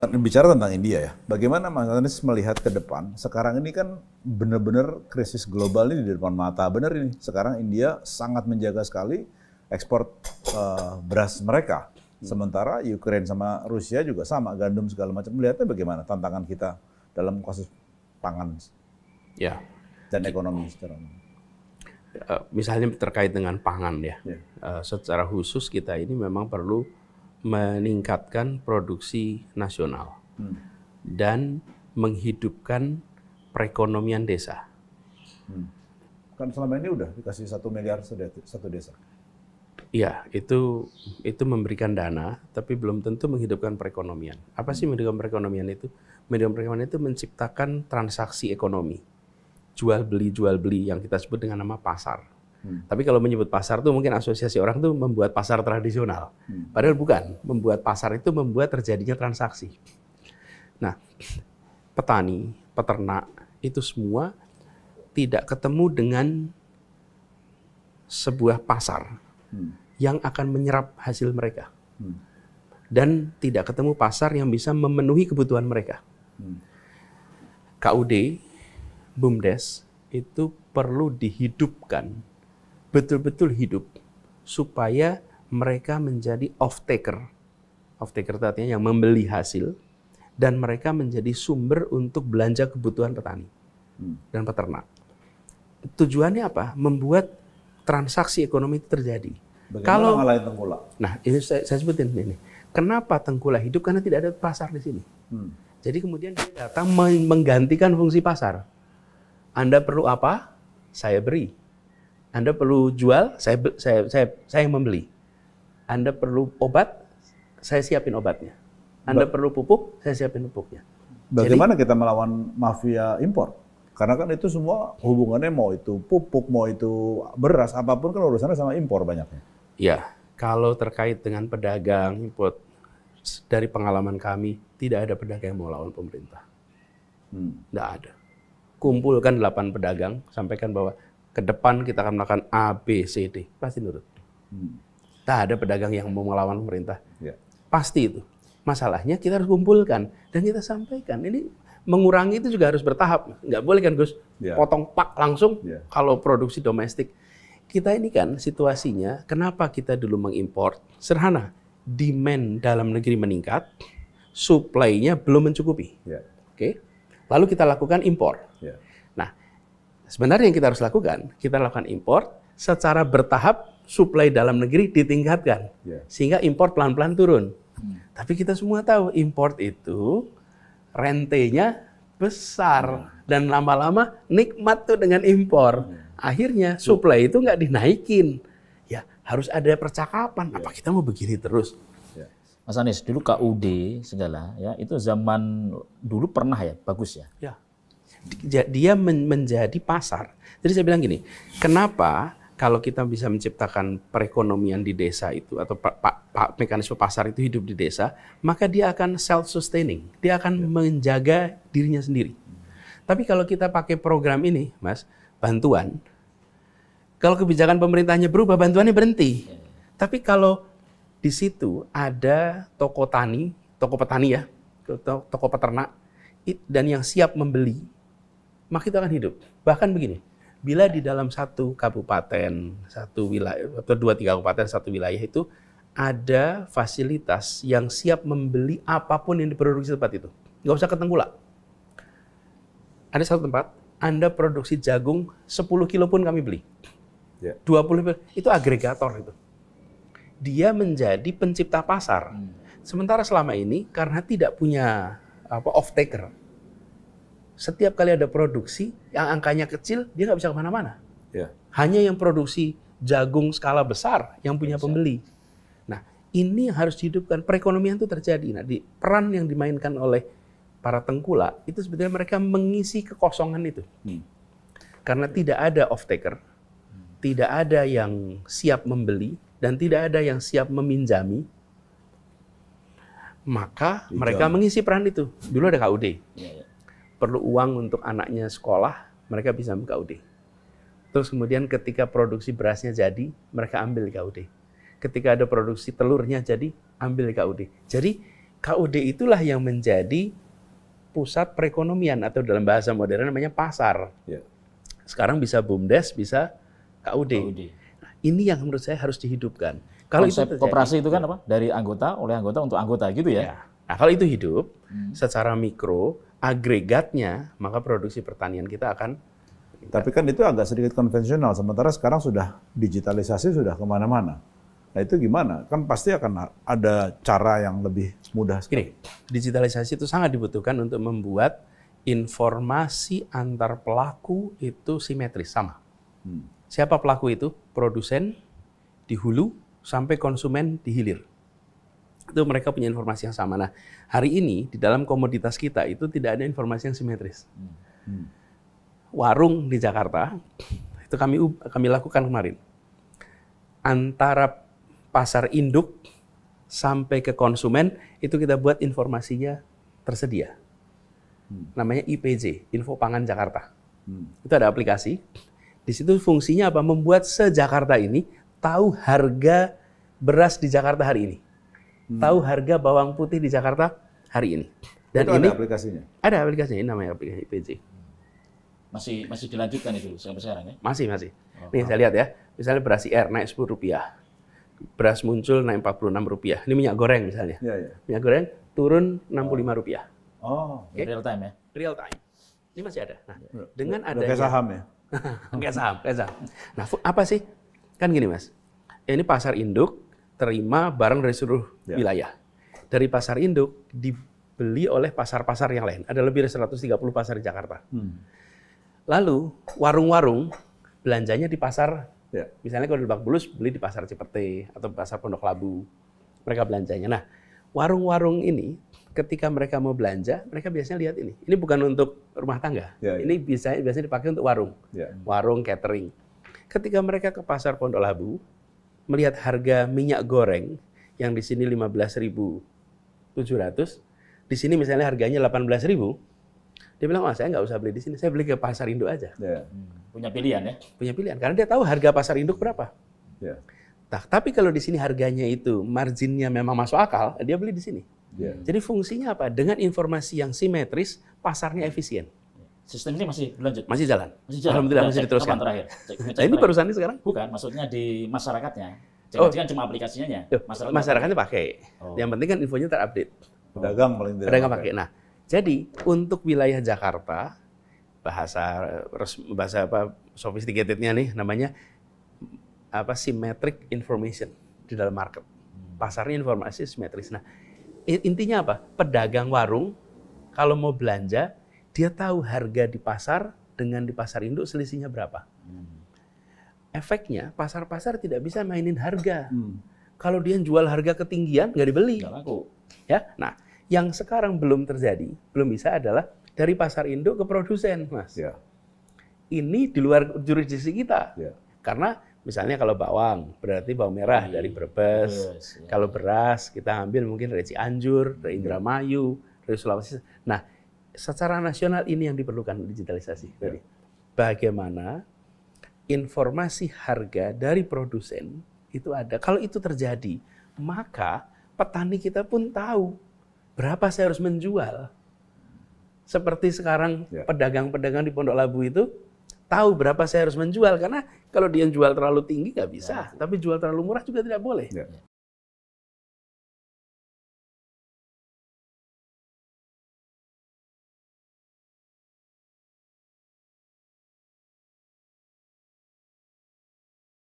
Bicara tentang India ya, bagaimana Mas Anies melihat ke depan? Sekarang ini kan benar-benar krisis global ini di depan mata. Benar ini, sekarang India sangat menjaga sekali ekspor beras mereka. Sementara Ukraina sama Rusia juga sama, gandum segala macam. Melihatnya bagaimana tantangan kita dalam kasus pangan Ya, dan ekonomi secara umum? misalnya terkait dengan pangan ya, secara khusus kita ini memang perlu meningkatkan produksi nasional dan menghidupkan perekonomian desa. Kan selama ini udah dikasih 1 miliar satu desa. Iya, itu memberikan dana, tapi belum tentu menghidupkan perekonomian. Apa sih menghidupkan perekonomian itu? Menghidupkan perekonomian itu menciptakan transaksi ekonomi, jual beli yang kita sebut dengan nama pasar. Tapi kalau menyebut pasar tuh mungkin asosiasi orang tuh membuat pasar tradisional. Padahal bukan. Membuat pasar itu membuat terjadinya transaksi. Nah, petani, peternak itu semua tidak ketemu dengan sebuah pasar yang akan menyerap hasil mereka. Dan tidak ketemu pasar yang bisa memenuhi kebutuhan mereka. KUD, BUMDes itu perlu dihidupkan, betul-betul hidup, supaya mereka menjadi off-taker. Off-taker itu artinya yang membeli hasil, dan mereka menjadi sumber untuk belanja kebutuhan petani dan peternak. Tujuannya apa? Membuat transaksi ekonomi itu terjadi. Bagaimana ngalahin Tengkulak? Nah, ini saya sebutin ini. Kenapa Tengkulak hidup? Karena tidak ada pasar di sini. Jadi kemudian dia datang menggantikan fungsi pasar. Anda perlu apa? Saya beri. Anda perlu jual, saya yang membeli. Anda perlu obat, saya siapin obatnya. Anda perlu pupuk, saya siapin pupuknya. Bagaimana kita melawan mafia impor? Karena kan itu semua hubungannya mau itu pupuk, mau itu beras, apapun kan urusannya sama impor banyaknya. Ya, kalau terkait dengan pedagang impor, dari pengalaman kami, tidak ada pedagang yang mau lawan pemerintah. Tidak ada. Kumpulkan 8 pedagang, sampaikan bahwa ke depan kita akan melakukan A, B, C, D. Pasti nurut. Tak ada pedagang yang mau melawan pemerintah. Pasti itu. Masalahnya kita harus kumpulkan dan kita sampaikan. Ini mengurangi itu juga harus bertahap. Nggak boleh kan Gus, potong pak langsung kalau produksi domestik. Kita ini kan situasinya, kenapa kita dulu mengimpor? Sederhana, demand dalam negeri meningkat, supply-nya belum mencukupi. Oke. Lalu kita lakukan impor. Nah, sebenarnya yang kita harus lakukan, kita lakukan impor secara bertahap, suplai dalam negeri ditingkatkan. Sehingga impor pelan-pelan turun. Tapi kita semua tahu impor itu rentenya besar. Dan lama-lama nikmat tuh dengan impor. Akhirnya suplai itu nggak dinaikin. Ya harus ada percakapan. Apa kita mau begini terus? Mas Anies, dulu KUD segala, ya itu zaman dulu pernah ya, bagus ya? Ya. Dia menjadi pasar. Jadi saya bilang gini, kenapa kalau kita bisa menciptakan perekonomian di desa itu atau mekanisme pasar itu hidup di desa, maka dia akan self-sustaining. Dia akan menjaga dirinya sendiri. Tapi kalau kita pakai program ini, Mas, bantuan, kalau kebijakan pemerintahnya berubah, bantuannya berhenti. Tapi kalau di situ ada toko tani, toko petani ya, toko peternak, dan yang siap membeli, maka itu akan hidup. Bahkan begini, bila di dalam satu kabupaten, satu wilayah, atau 2-3 kabupaten, satu wilayah itu ada fasilitas yang siap membeli apapun yang diproduksi tempat itu. Nggak usah ke Tengkulak. Ada satu tempat, Anda produksi jagung 10 kilo pun kami beli. 20 kilo, itu agregator itu. Dia menjadi pencipta pasar. Sementara selama ini, karena tidak punya off-taker, setiap kali ada produksi yang angkanya kecil, dia nggak bisa kemana-mana. Hanya yang produksi jagung skala besar yang punya pembeli. Nah, ini harus dihidupkan. Perekonomian itu terjadi. Nah, di peran yang dimainkan oleh para tengkulak itu sebetulnya mereka mengisi kekosongan itu. Karena tidak ada off-taker, tidak ada yang siap membeli, dan tidak ada yang siap meminjami, maka mereka mengisi peran itu. Dulu ada KUD. Perlu uang untuk anaknya sekolah, mereka bisa ambil KUD. Terus kemudian ketika produksi berasnya jadi, mereka ambil KUD. Ketika ada produksi telurnya jadi, ambil KUD. Jadi KUD itulah yang menjadi pusat perekonomian atau dalam bahasa modern namanya pasar. Ya. Sekarang bisa BUMDes, bisa KUD. Nah, ini yang menurut saya harus dihidupkan. Kalau Konsep itu terjadi, koperasi itu kan apa? Dari anggota, oleh anggota untuk anggota gitu ya? ya. Nah, kalau itu hidup secara mikro, agregatnya, maka produksi pertanian kita akan. Tapi kan itu agak sedikit konvensional, sementara sekarang sudah digitalisasi, sudah kemana-mana. Nah itu gimana? Kan pasti akan ada cara yang lebih mudah sekali. Gini, digitalisasi itu sangat dibutuhkan untuk membuat informasi antar pelaku itu simetris, sama. Siapa pelaku itu? Produsen di hulu sampai konsumen di hilir. Itu mereka punya informasi yang sama. Nah, hari ini di dalam komoditas kita itu tidak ada informasi yang simetris. Warung di Jakarta, itu kami lakukan kemarin. Antara pasar induk sampai ke konsumen, itu kita buat informasinya tersedia. Namanya IPJ, Info Pangan Jakarta. Itu ada aplikasi. Di situ fungsinya apa? Membuat se-Jakarta ini tahu harga beras di Jakarta hari ini. Tahu harga bawang putih di Jakarta hari ini. Dan itu ini ada aplikasinya? Ada aplikasinya, ini namanya aplikasi IPJ. Masih dilanjutkan itu sampai sekarang ya? Masih. Nih saya lihat ya, misalnya beras IR naik Rp10. Beras muncul naik Rp46. Ini minyak goreng misalnya. Ya. Minyak goreng turun Rp65. Oh, Oke. Real time ya? Real time. Ini masih ada. Nah, dengan udah adanya kayak saham ya? kayak saham. Nah, apa sih? Kan gini, Mas. Ini pasar induk terima barang dari seluruh wilayah. Dari pasar induk dibeli oleh pasar-pasar yang lain. Ada lebih dari 130 pasar di Jakarta. Lalu warung-warung belanjanya di pasar. Ya. Misalnya kalau di Lebak Bulus beli di pasar Cipete atau pasar Pondok Labu. Mereka belanjanya. Nah, warung-warung ini ketika mereka mau belanja, mereka biasanya lihat ini. Ini bukan untuk rumah tangga. Ya. Ini biasanya dipakai untuk warung. Ya. Warung catering. Ketika mereka ke pasar Pondok Labu, melihat harga minyak goreng yang di sini 15.700, di sini misalnya harganya 18.000, dia bilang, saya nggak usah beli di sini, saya beli ke pasar induk aja. Ya. Punya pilihan ya? Punya pilihan, karena dia tahu harga pasar induk berapa. Ya. Nah, tapi kalau di sini harganya itu marginnya memang masuk akal, dia beli di sini. Ya. Jadi fungsinya apa? Dengan informasi yang simetris, pasarnya efisien. Sistem ini masih berlanjut? Masih jalan. Masih jalan? Alhamdulillah masih diteruskan. Kapan terakhir? Nah, ini perusahaan ini sekarang? Bukan, maksudnya di masyarakatnya. Oh. Jangan cuma aplikasinya. Masyarakatnya pakai. Oh. Yang penting kan infonya terupdate. Pedagang paling tidak Pedagang pakai. Nah, jadi untuk wilayah Jakarta, bahasa apa sophisticated-nya nih namanya apa symmetric information di dalam market. Pasarnya informasi simetris. Nah, intinya apa? Pedagang warung kalau mau belanja, dia tahu harga di pasar dengan di pasar induk selisihnya berapa. Efeknya pasar-pasar tidak bisa mainin harga. Kalau dia jual harga ketinggian nggak dibeli. Nggak laku. Ya, nah yang sekarang belum terjadi, belum bisa adalah dari pasar induk ke produsen, Mas. Ya. Ini di luar jurisdiksi kita. Ya. Karena misalnya kalau bawang, berarti bawang merah dari Brebes. Ya. Kalau beras, kita ambil mungkin dari Cianjur, dari Indramayu, dari Sulawesi. Nah, secara nasional ini yang diperlukan digitalisasi. Jadi, bagaimana informasi harga dari produsen itu ada. Kalau itu terjadi, maka petani kita pun tahu berapa saya harus menjual. Seperti sekarang pedagang-pedagang di Pondok Labu itu tahu berapa saya harus menjual. Karena kalau dia jual terlalu tinggi nggak bisa. Tapi jual terlalu murah juga tidak boleh.